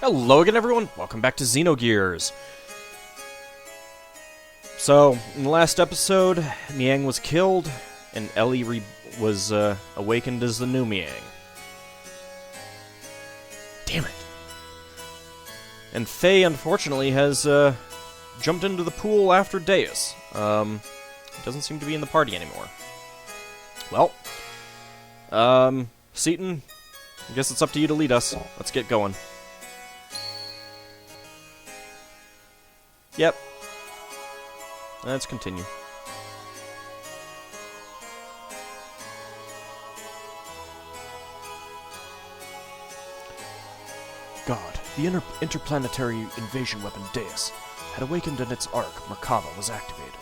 Hello again, everyone. Welcome back to Xenogears. So, in the last episode, Miang was killed, and Elly was awakened as the new Miang. Damn it. And Faye, unfortunately, has jumped into the pool after Deus. Doesn't seem to be in the party anymore. Well, Seaton, I guess it's up to you to lead us. Let's get going. Yep. Let's continue. God, the interplanetary invasion weapon Deus had awakened and its arc, Merkava, was activated.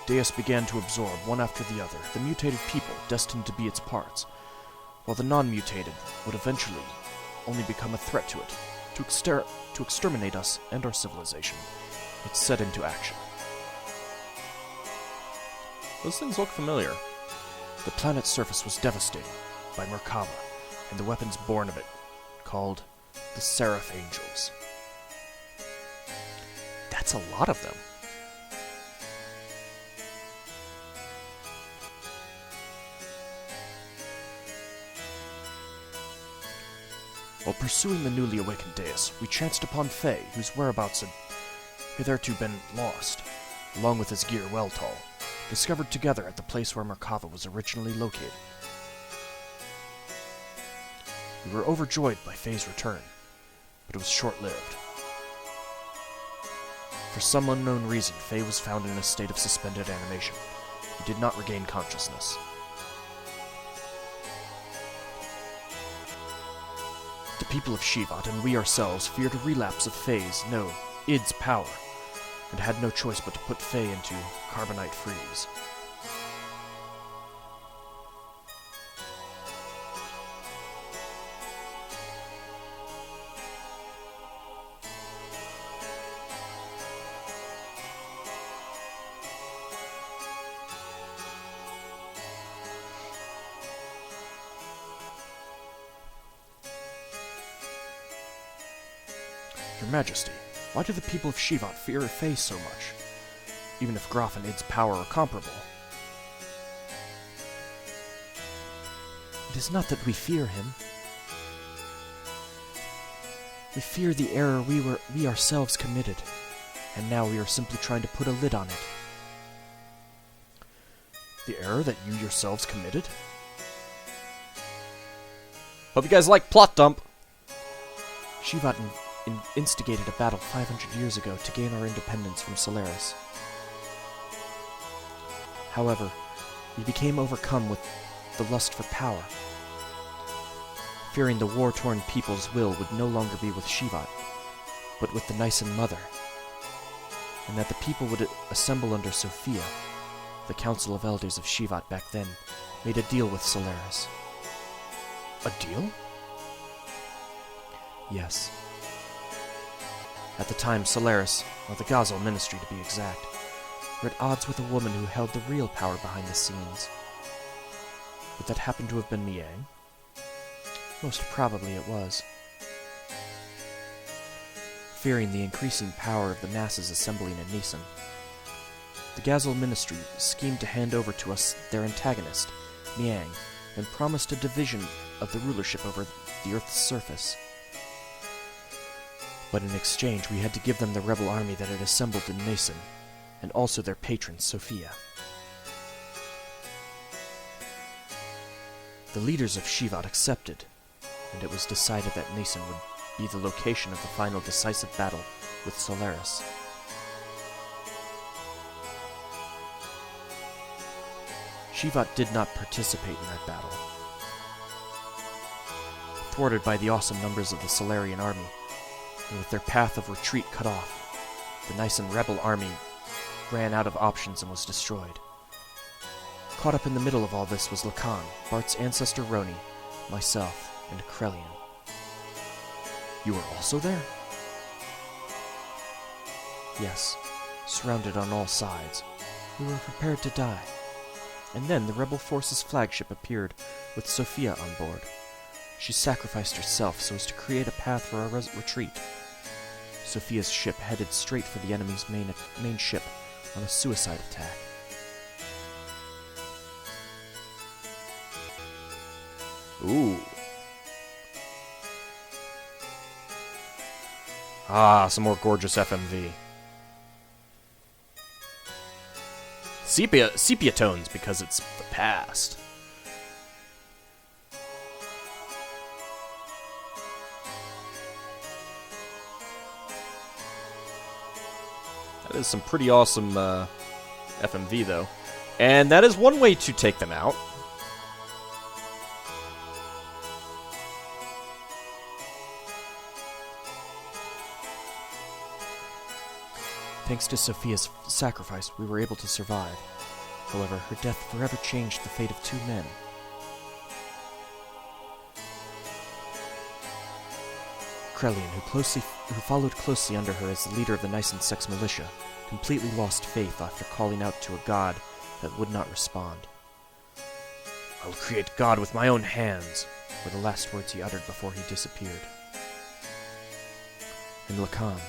Deus began to absorb, one after the other, the mutated people destined to be its parts, while the non-mutated would eventually only become a threat to it, to exterminate us and our civilization. It set into action. Those things look familiar. The planet's surface was devastated by Merkava and the weapons born of it, called the Seraph Angels. That's a lot of them. While pursuing the newly awakened Deus, we chanced upon Faye, whose whereabouts had hitherto been lost, along with his gear Weltall, discovered together at the place where Merkava was originally located. We were overjoyed by Faye's return, but it was short-lived. For some unknown reason, Faye was found in a state of suspended animation. He did not regain consciousness. The people of Shivat and we ourselves feared a relapse of Faye's, no, Id's power, and had no choice but to put Faye into carbonite freeze. Your Majesty, why do the people of Shivat fear Faye so much? Even if Graf and Id's power are comparable. It is not that we fear him. We fear the error we ourselves committed, and now we are simply trying to put a lid on it. The error that you yourselves committed? Hope you guys like Plot Dump. Shivat instigated a battle 500 years ago to gain our independence from Solaris. However, we became overcome with the lust for power, fearing the war-torn people's will would no longer be with Shivat, but with the Nysan Mother, and that the people would assemble under Sophia. The Council of Elders of Shivat back then made a deal with Solaris. A deal? Yes. At the time, Solaris, or the Gazel Ministry to be exact, were at odds with a woman who held the real power behind the scenes. Would that happen to have been Miang? Most probably it was. Fearing the increasing power of the masses assembling in Nisan, the Gazel Ministry schemed to hand over to us their antagonist, Miang, and promised a division of the rulership over the Earth's surface. But in exchange, we had to give them the rebel army that had assembled in Nisan, and also their patron, Sophia. The leaders of Shivat accepted, and it was decided that Nisan would be the location of the final decisive battle with Solaris. Shivat did not participate in that battle. Thwarted by the awesome numbers of the Solarian army, and with their path of retreat cut off, the Nisan rebel army ran out of options and was destroyed. Caught up in the middle of all this was Lacan, Bart's ancestor Roni, myself, and Krelian. You were also there? Yes, surrounded on all sides. We were prepared to die. And then the rebel force's flagship appeared with Sophia on board. She sacrificed herself so as to create a path for our retreat. Sophia's ship headed straight for the enemy's main ship on a suicide attack. Ooh. Ah, some more gorgeous FMV. Sepia tones because it's the past. That is some pretty awesome FMV, though. And that is one way to take them out. Thanks to Sophia's sacrifice, we were able to survive. However, her death forever changed the fate of 2 men. Krelian, who followed closely under her as the leader of the Nisan Sex militia, completely lost faith after calling out to a god that would not respond. "I'll create God with my own hands," were the last words he uttered before he disappeared. And Lacan,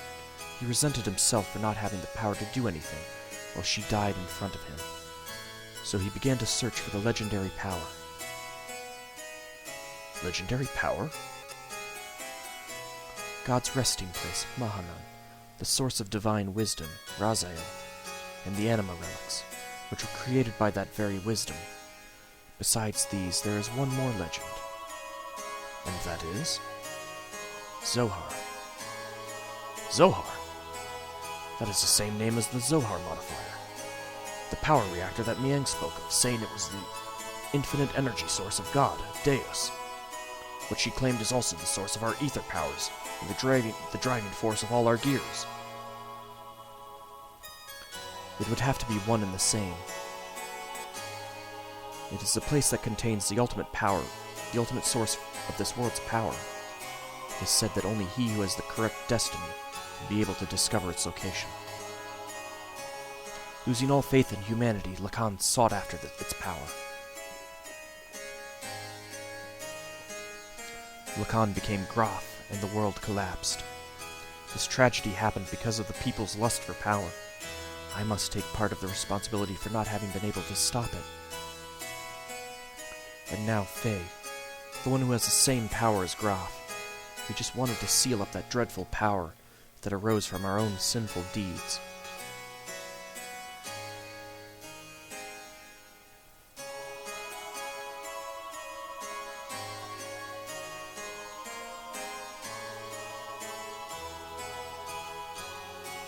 he resented himself for not having the power to do anything, while she died in front of him. So he began to search for the legendary power. Legendary power? God's resting place, Mahanan, the source of divine wisdom, Raziel, and the anima relics, which were created by that very wisdom. Besides these, there is one more legend. And that is Zohar. Zohar? That is the same name as the Zohar modifier. The power reactor that Miang spoke of, saying it was the infinite energy source of God, Deus. What she claimed is also the source of our ether powers, and the driving force of all our gears. It would have to be one and the same. It is the place that contains the ultimate power, the ultimate source of this world's power. It is said that only he who has the correct destiny will be able to discover its location. Losing all faith in humanity, Lacan sought after its power. Lacan became Graf, and the world collapsed. This tragedy happened because of the people's lust for power. I must take part of the responsibility for not having been able to stop it. And now Faye, the one who has the same power as Graf, we just wanted to seal up that dreadful power that arose from our own sinful deeds.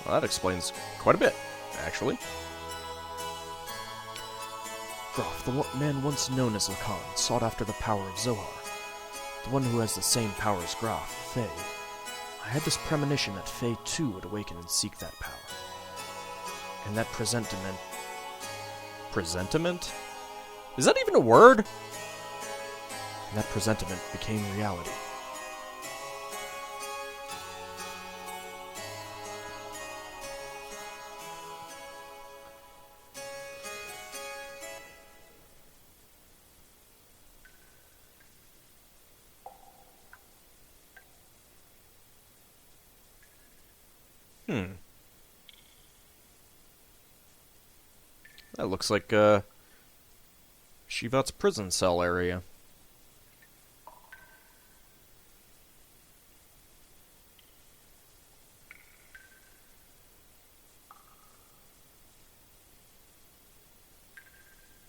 Well, that explains quite a bit, actually. Graf, the man once known as Lacan, sought after the power of Zohar. The one who has the same power as Graf, Faye. I had this premonition that Faye too would awaken and seek that power. And that presentiment... Presentiment? Is that even a word? And that presentiment became reality. That looks like, Shivat's prison cell area.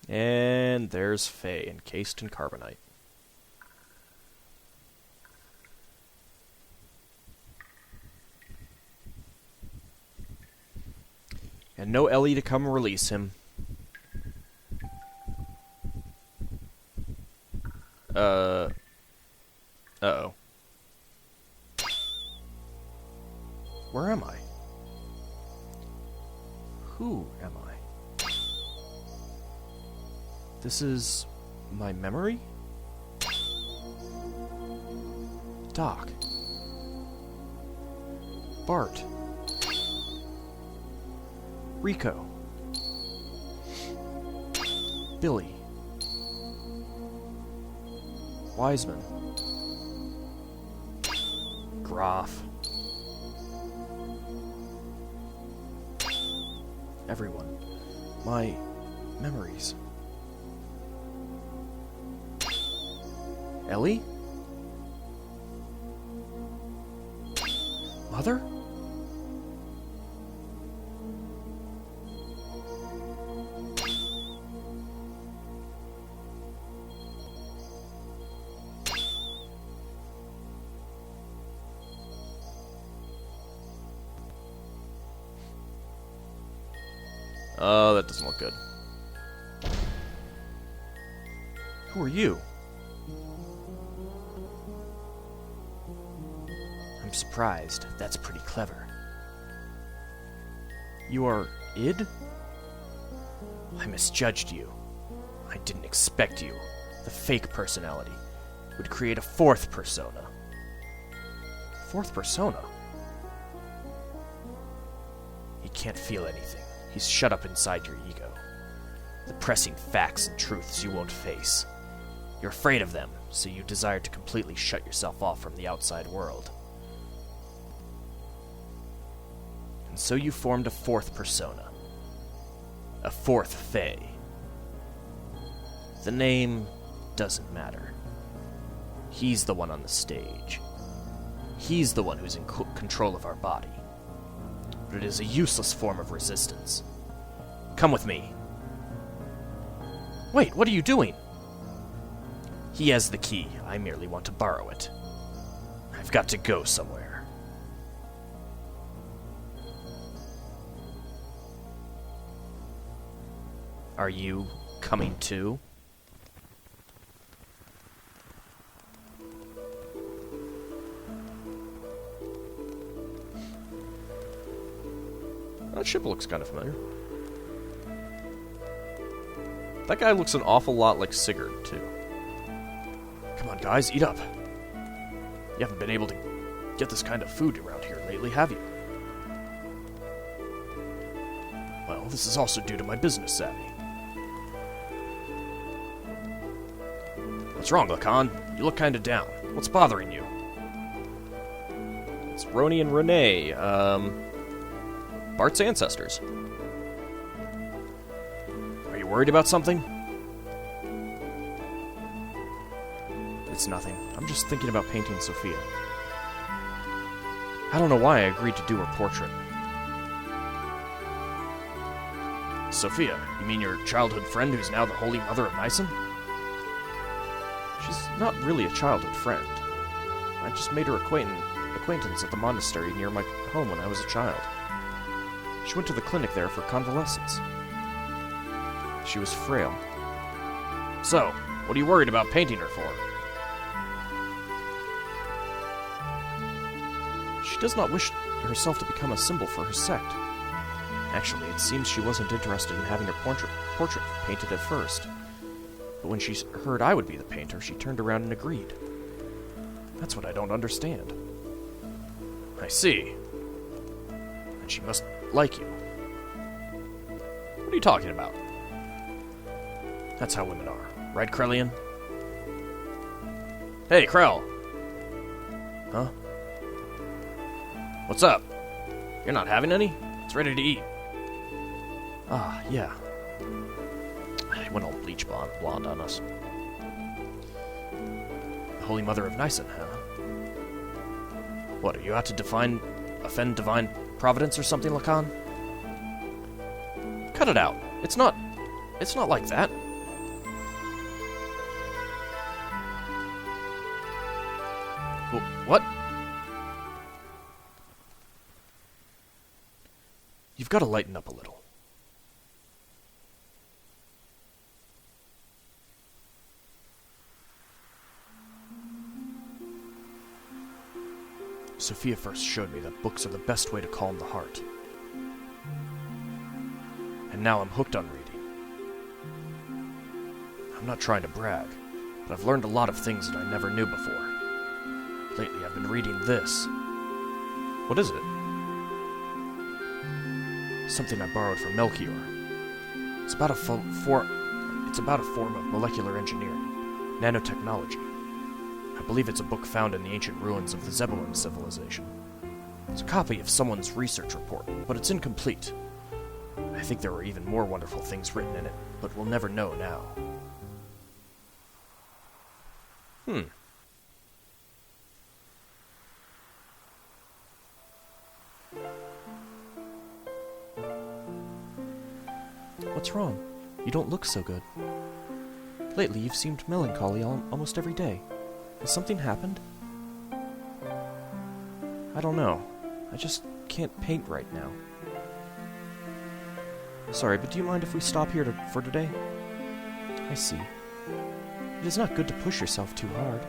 And there's Faye, encased in carbonite. And no Ellie to come release him. Uh-oh. Where am I? Who am I? This is my memory? Doc. Bart. Rico. Billy. Wiseman. Groff. Everyone. My memories. Ellie? Mother? Oh, that doesn't look good. Who are you? I'm surprised. That's pretty clever. You are Id? I misjudged you. I didn't expect you, the fake personality, would create a fourth persona. Fourth persona? He can't feel anything. He's shut up inside your ego. The pressing facts and truths you won't face. You're afraid of them, so you desire to completely shut yourself off from the outside world. And so you formed a fourth persona. A fourth Fae. The name doesn't matter. He's the one on the stage. He's the one who's in control of our body. But it is a useless form of resistance. Come with me. Wait, what are you doing? He has the key. I merely want to borrow it. I've got to go somewhere. Are you coming too? That ship looks kind of familiar. That guy looks an awful lot like Sigurd, too. Come on, guys, eat up. You haven't been able to get this kind of food around here lately, have you? Well, this is also due to my business savvy. What's wrong, Lacan? You look kinda down. What's bothering you? It's Roni and Renee, Bart's ancestors. Are you worried about something? It's nothing. I'm just thinking about painting Sophia. I don't know why I agreed to do her portrait. Sophia, you mean your childhood friend who's now the Holy Mother of Nyson? She's not really a childhood friend. I just made her acquaintance at the monastery near my home when I was a child. She went to the clinic there for convalescence. She was frail. So, what are you worried about painting her for? She does not wish herself to become a symbol for her sect. Actually, it seems she wasn't interested in having her portrait painted at first. But when she heard I would be the painter, she turned around and agreed. That's what I don't understand. I see. And she must like you. What are you talking about? That's how women are. Right, Krelian? Hey, Krell. Huh? What's up? You're not having any? It's ready to eat. Ah, yeah. I went all bleach blonde on us. The Holy Mother of Nyson, huh? What, are you out to offend divine providence or something, Lacan? Cut it out. It's not like that. What? You've got to lighten up a little. Sophia first showed me that books are the best way to calm the heart. And now I'm hooked on reading. I'm not trying to brag, but I've learned a lot of things that I never knew before. Lately I've been reading this. What is it? Something I borrowed from Melchior. It's about a form of molecular engineering, nanotechnology. I believe it's a book found in the ancient ruins of the Zebulun civilization. It's a copy of someone's research report, but it's incomplete. I think there were even more wonderful things written in it, but we'll never know now. What's wrong? You don't look so good. Lately, you've seemed melancholy almost every day. Has something happened? I don't know. I just can't paint right now. Sorry, but do you mind if we stop here for today? I see. It is not good to push yourself too hard.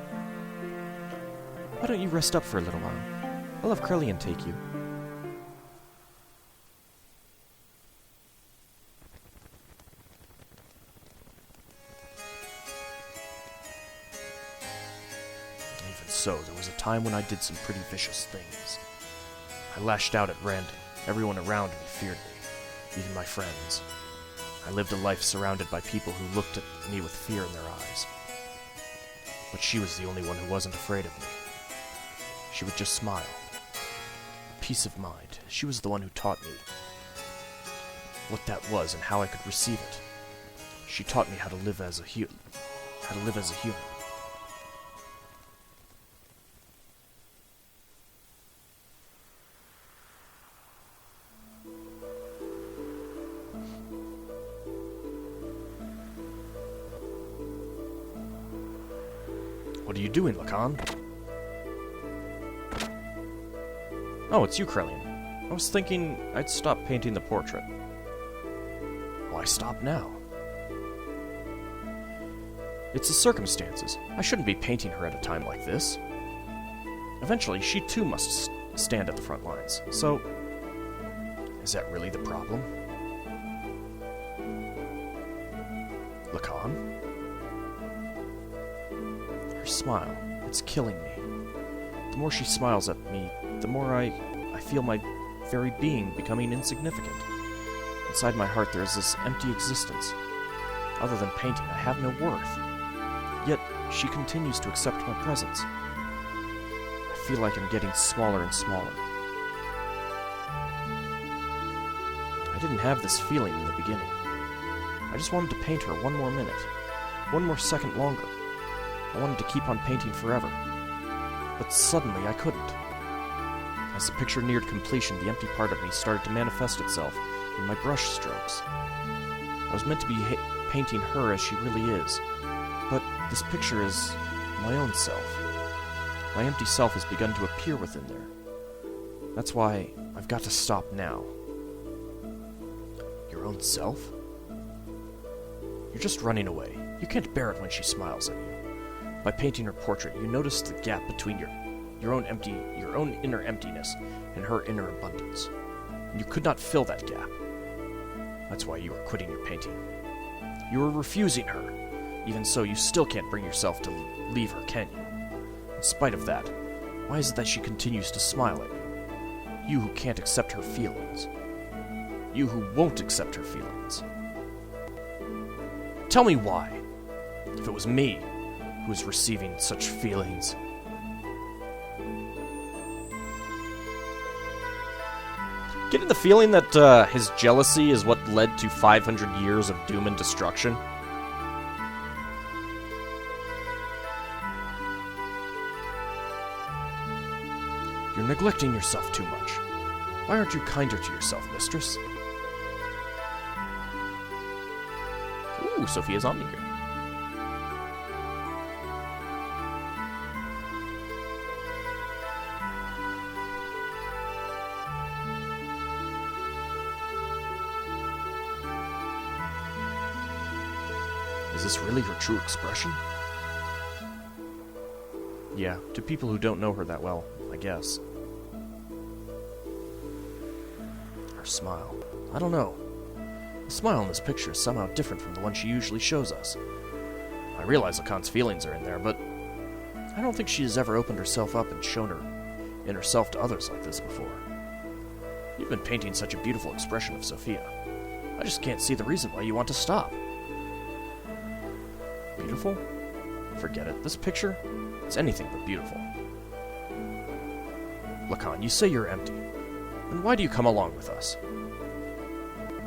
Why don't you rest up for a little while? I'll have Krelian take you. Even so, there was a time when I did some pretty vicious things. I lashed out at random. Everyone around me feared me, even my friends. I lived a life surrounded by people who looked at me with fear in their eyes. But she was the only one who wasn't afraid of me. She would just smile. Peace of mind. She was the one who taught me what that was and how I could receive it. She taught me how to live as a human. What are you doing, Lacan? Oh, it's you, Krelian. I was thinking I'd stop painting the portrait. Why stop now? It's the circumstances. I shouldn't be painting her at a time like this. Eventually, she too must stand at the front lines. So, is that really the problem? Lacan? Her smile, it's killing me. The more she smiles at me, the more I feel my very being becoming insignificant. Inside my heart there is this empty existence. Other than painting, I have no worth. Yet, she continues to accept my presence. I feel like I'm getting smaller and smaller. I didn't have this feeling in the beginning. I just wanted to paint her one more minute, one more second longer. I wanted to keep on painting forever. But suddenly I couldn't. As the picture neared completion, the empty part of me started to manifest itself in my brush strokes. I was meant to be painting her as she really is, but this picture is my own self. My empty self has begun to appear within there. That's why I've got to stop now. Your own self? You're just running away. You can't bear it when she smiles at you. By painting her portrait, you notice the gap between your own inner emptiness and her inner abundance. And you could not fill that gap. That's why you are quitting your painting. You are refusing her. Even so, you still can't bring yourself to leave her, can you? In spite of that, why is it that she continues to smile at you? You who can't accept her feelings. You who won't accept her feelings. Tell me why. If it was me who was receiving such feelings. Getting the feeling that his jealousy is what led to 500 years of doom and destruction. You're neglecting yourself too much. Why aren't you kinder to yourself, mistress? Ooh, Sophia's Omni-Gear. Is this really her true expression? Yeah, to people who don't know her that well, I guess. Her smile. I don't know. The smile in this picture is somehow different from the one she usually shows us. I realize Lacan's feelings are in there, but I don't think she has ever opened herself up and shown her inner self to others like this before. You've been painting such a beautiful expression of Sophia. I just can't see the reason why you want to stop. Beautiful? Forget it. This picture, It's anything but beautiful. Lacan, you say you're empty. Then why do you come along with us?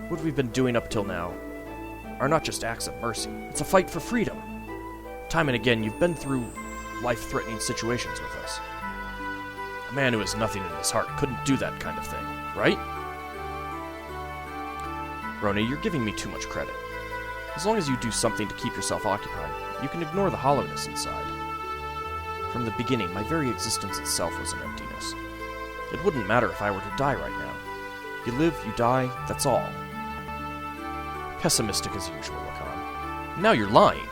What we've been doing up till now are not just acts of mercy. It's a fight for freedom. Time and again, you've been through life-threatening situations with us. A man who has nothing in his heart couldn't do that kind of thing, right? Roni, you're giving me too much credit. As long as you do something to keep yourself occupied, you can ignore the hollowness inside. From the beginning, my very existence itself was an emptiness. It wouldn't matter if I were to die right now. You live, you die, that's all. Pessimistic as usual, Lacan. Now you're lying.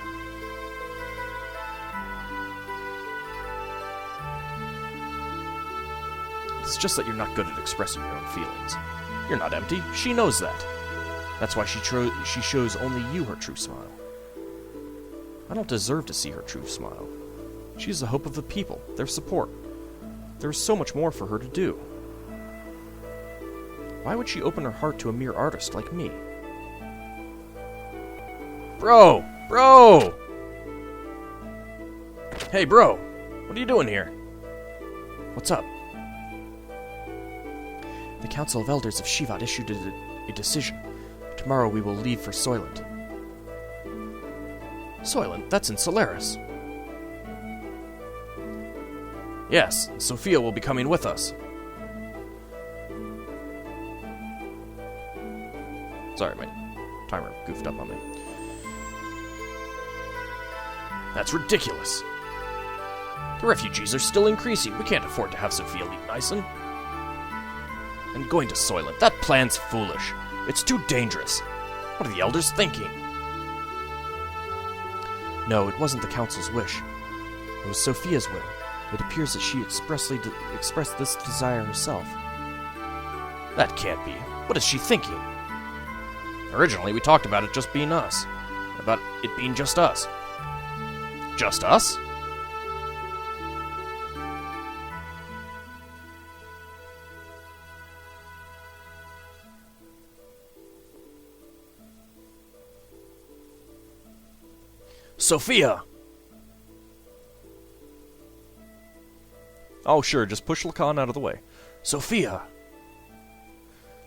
It's just that you're not good at expressing your own feelings. You're not empty. She knows that. That's why she shows only you her true smile. I don't deserve to see her true smile. She is the hope of the people, their support. There is so much more for her to do. Why would she open her heart to a mere artist like me? Bro! Bro! Hey, bro! What are you doing here? What's up? The Council of Elders of Shivat issued a decision. Tomorrow we will leave for Soylent. Soylent? That's in Solaris. Yes, Sophia will be coming with us. Sorry, my timer goofed up on me. That's ridiculous. The refugees are still increasing. We can't afford to have Sophia leave Nyson. And going to Soylent, that plan's foolish. It's too dangerous. What are the elders thinking? No, it wasn't the council's wish. It was Sophia's will. It appears that she expressly expressed this desire herself. That can't be. What is she thinking? Originally, we talked about it just being us. About it being just us. Just us? Sophia! Oh, sure, just push Lacan out of the way. Sophia!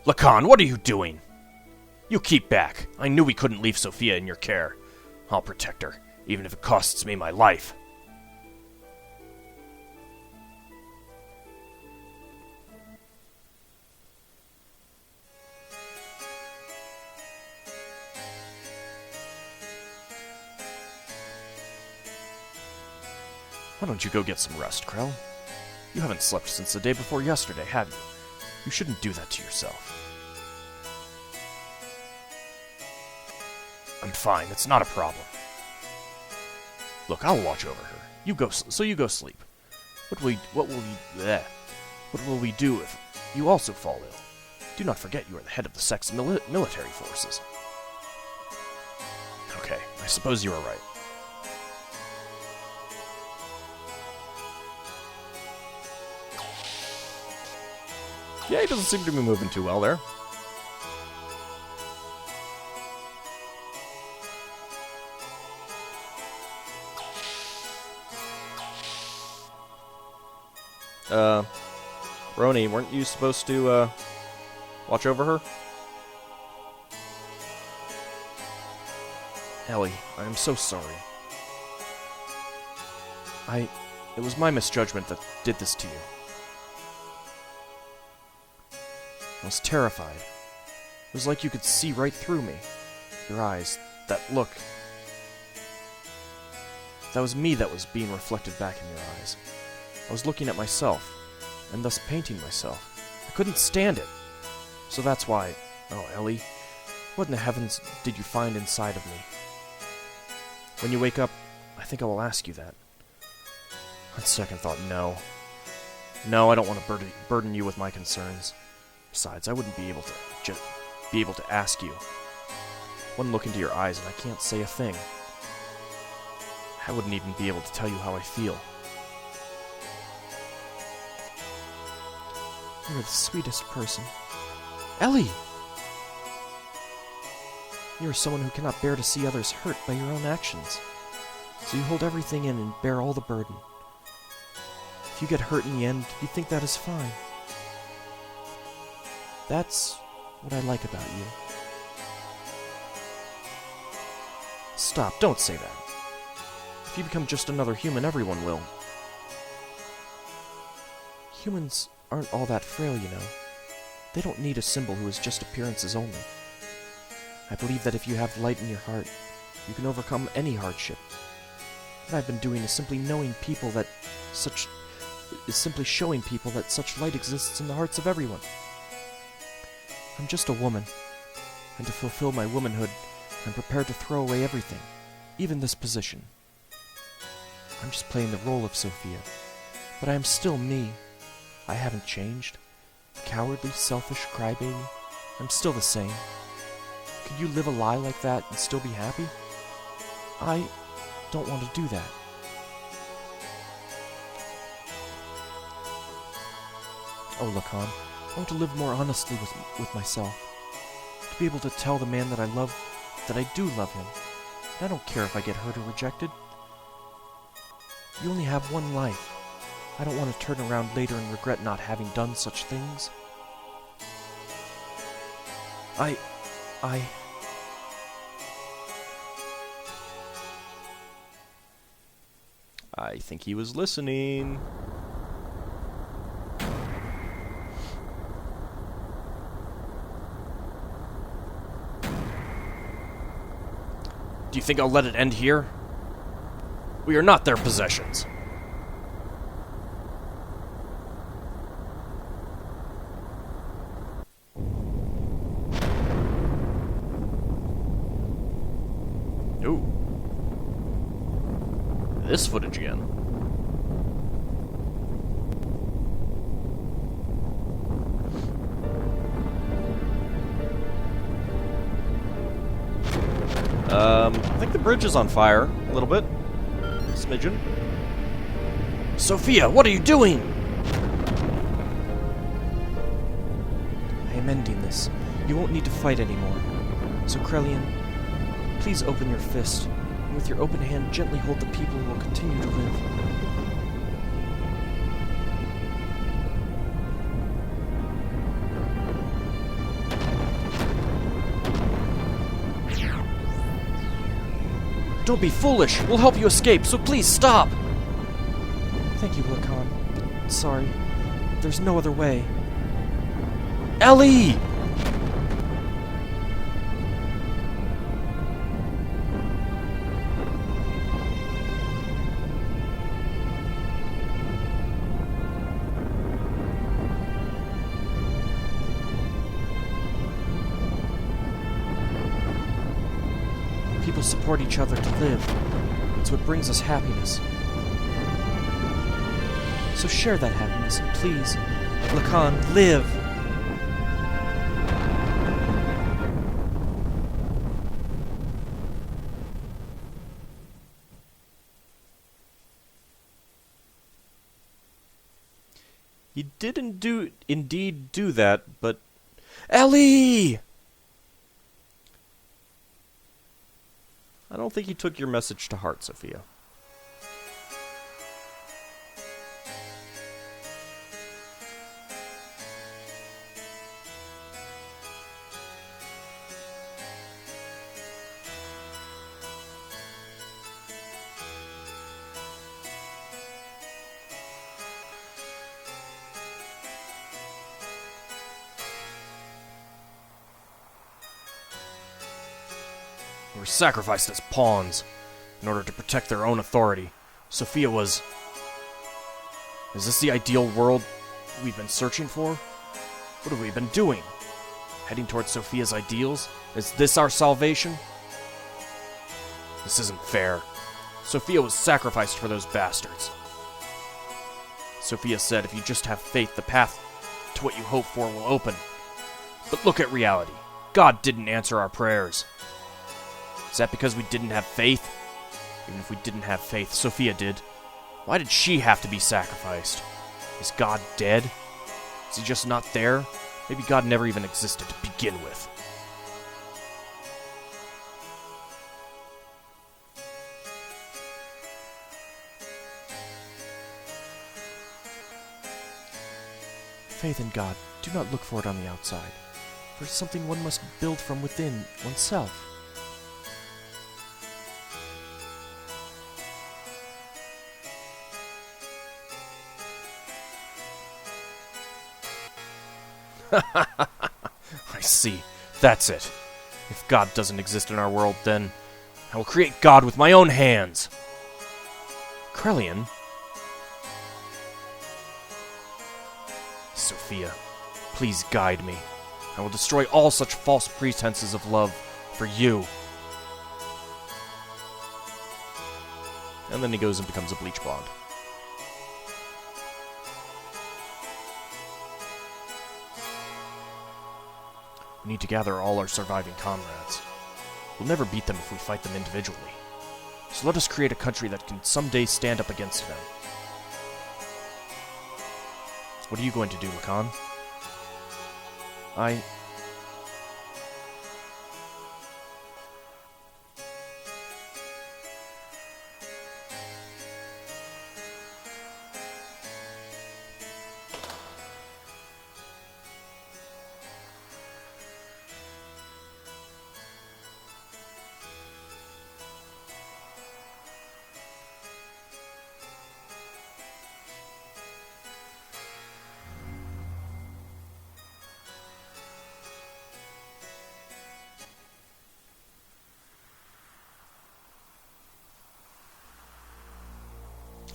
Lacan, what are you doing? You keep back. I knew we couldn't leave Sophia in your care. I'll protect her, even if it costs me my life. Why don't you go get some rest, Krell? You haven't slept since the day before yesterday, have you? You shouldn't do that to yourself. I'm fine, it's not a problem. Look, I'll watch over her. You go sleep. What will we do if you also fall ill? Do not forget you are the head of the sect's military forces. Okay, I suppose you are right. Yeah, he doesn't seem to be moving too well there. Roni, weren't you supposed to, watch over her? Ellie, I am so sorry. It was my misjudgment that did this to you. I was terrified. It was like you could see right through me. Your eyes, that look. That was me that was being reflected back in your eyes. I was looking at myself, and thus painting myself. I couldn't stand it. So that's why... Oh, Ellie, what in the heavens did you find inside of me? When you wake up, I think I will ask you that. On second thought, no. No, I don't want to burden you with my concerns. Besides, I wouldn't be able to ask you. One look into your eyes and I can't say a thing. I wouldn't even be able to tell you how I feel. You're the sweetest person. Ellie! You are someone who cannot bear to see others hurt by your own actions. So you hold everything in and bear all the burden. If you get hurt in the end, you think that is fine. That's what I like about you. Stop, don't say that. If you become just another human, everyone will. Humans aren't all that frail, you know. They don't need a symbol who is just appearances only. I believe that if you have light in your heart, you can overcome any hardship. What I've been doing is simply showing people that such light exists in the hearts of everyone. I'm just a woman, and to fulfill my womanhood, I'm prepared to throw away everything, even this position. I'm just playing the role of Sophia, but I am still me. I haven't changed. A cowardly, selfish crybaby. I'm still the same. Could you live a lie like that and still be happy? I don't want to do that. Oh, Lacan, I want to live more honestly with myself. To be able to tell the man that I love that I do love him. And I don't care if I get hurt or rejected. You only have one life. I don't want to turn around later and regret not having done such things. I think he was listening. Do you think I'll let it end here? We are not their possessions. Ooh. This footage again. I think the bridge is on fire a little bit. Smidgen. Sophia, what are you doing? I am ending this. You won't need to fight anymore. So, Krelian, please open your fist, and with your open hand gently hold the people who will continue to live. Don't be foolish! We'll help you escape, so please stop! Thank you, Lacan. Sorry. There's no other way. Ellie! People support each other to live. It's what brings us happiness. So share that happiness, and please, Lacan, live! He didn't indeed do that, but... Ellie! I don't think he took your message to heart, Sophia. Were sacrificed as pawns in order to protect their own authority. Sophia was... Is this the ideal world we've been searching for? What have we been doing? Heading towards Sophia's ideals? Is this our salvation? This isn't fair. Sophia was sacrificed for those bastards. Sophia said if you just have faith, the path to what you hope for will open. But look at reality. God didn't answer our prayers. Is that because we didn't have faith? Even if we didn't have faith, Sophia did. Why did she have to be sacrificed? Is God dead? Is he just not there? Maybe God never even existed to begin with. Faith in God, do not look for it on the outside, for it is something one must build from within oneself. I see. That's it. If God doesn't exist in our world, then I will create God with my own hands. Krelian? Sophia, please guide me. I will destroy all such false pretenses of love for you. And then he goes and becomes a bleach blonde. We need to gather all our surviving comrades. We'll never beat them if we fight them individually. So let us create a country that can someday stand up against them. What are you going to do, Lacan? I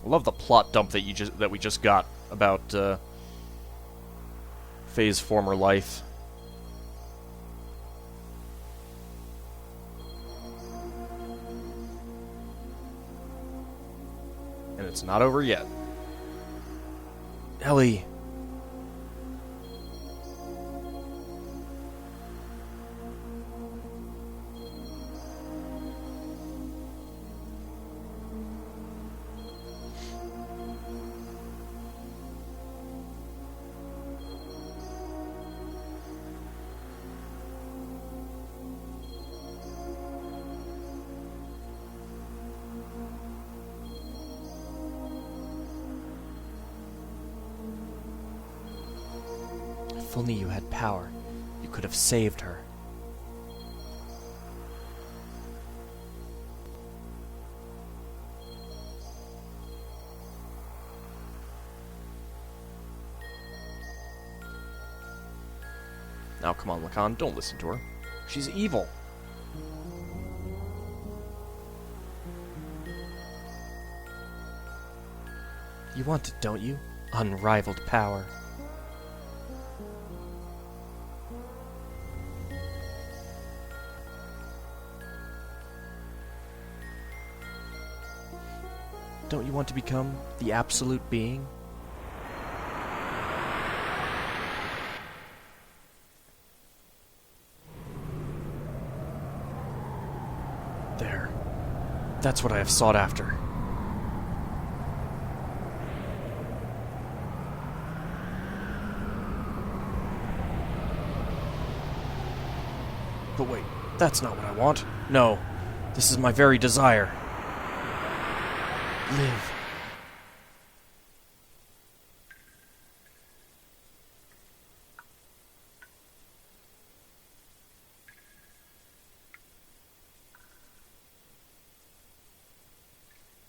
love the plot dump that we just got about Faye's former life. And it's not over yet. Ellie. If only you had power, you could have saved her. Now come on, Lacan, don't listen to her. She's evil. You want it, don't you? Unrivaled power. Don't you want to become the absolute being? There. That's what I have sought after. But wait, that's not what I want. No, this is my very desire. Live.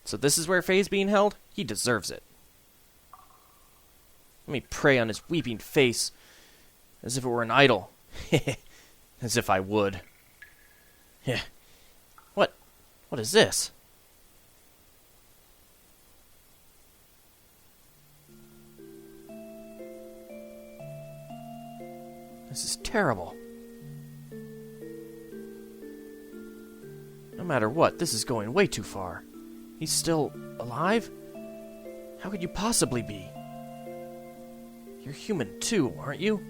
So this is where Faye's being held? He deserves it. Let me pray on his weeping face, as if it were an idol. As if I would. What? What is this? This is terrible. No matter what, this is going way too far. He's still alive? How could you possibly be? You're human too, aren't you?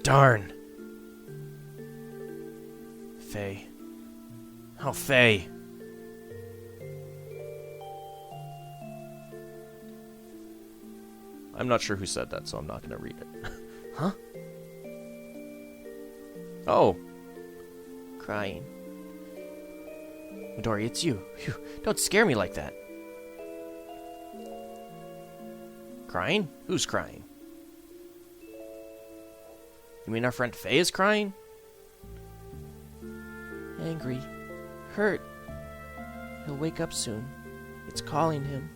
Darn. Faye. Oh, Faye. I'm not sure who said that, so I'm not going to read it. Huh? Oh. Crying. Midori, it's you. Phew, don't scare me like that. Crying? Who's crying? You mean our friend Faye is crying? Angry. Hurt. He'll wake up soon. It's calling him.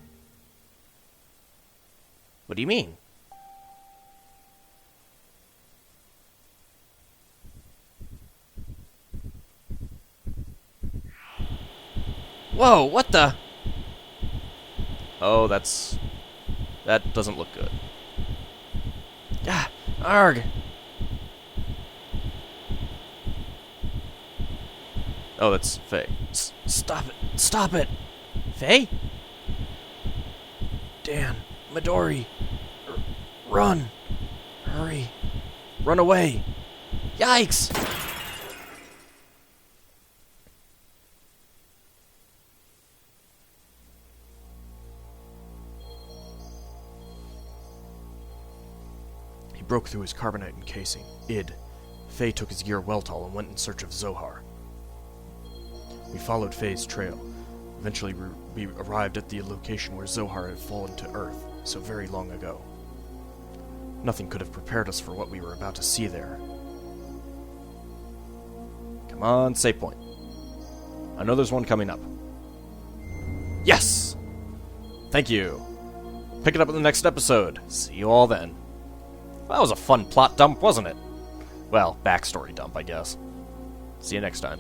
What do you mean? Whoa, what the? Oh, that doesn't look good. Ah, arg. Oh, that's Faye. Stop it. Stop it. Faye? Dan. Midori. Run. Hurry. Run away. Yikes! He broke through his carbonite encasing. Faye took his gear Weltall and went in search of Zohar. We followed Faye's trail. Eventually we arrived at the location where Zohar had fallen to Earth so very long ago. Nothing could have prepared us for what we were about to see there. Come on, save point. I know there's one coming up. Yes! Thank you. Pick it up in the next episode. See you all then. That was a fun plot dump, wasn't it? Well, backstory dump, I guess. See you next time.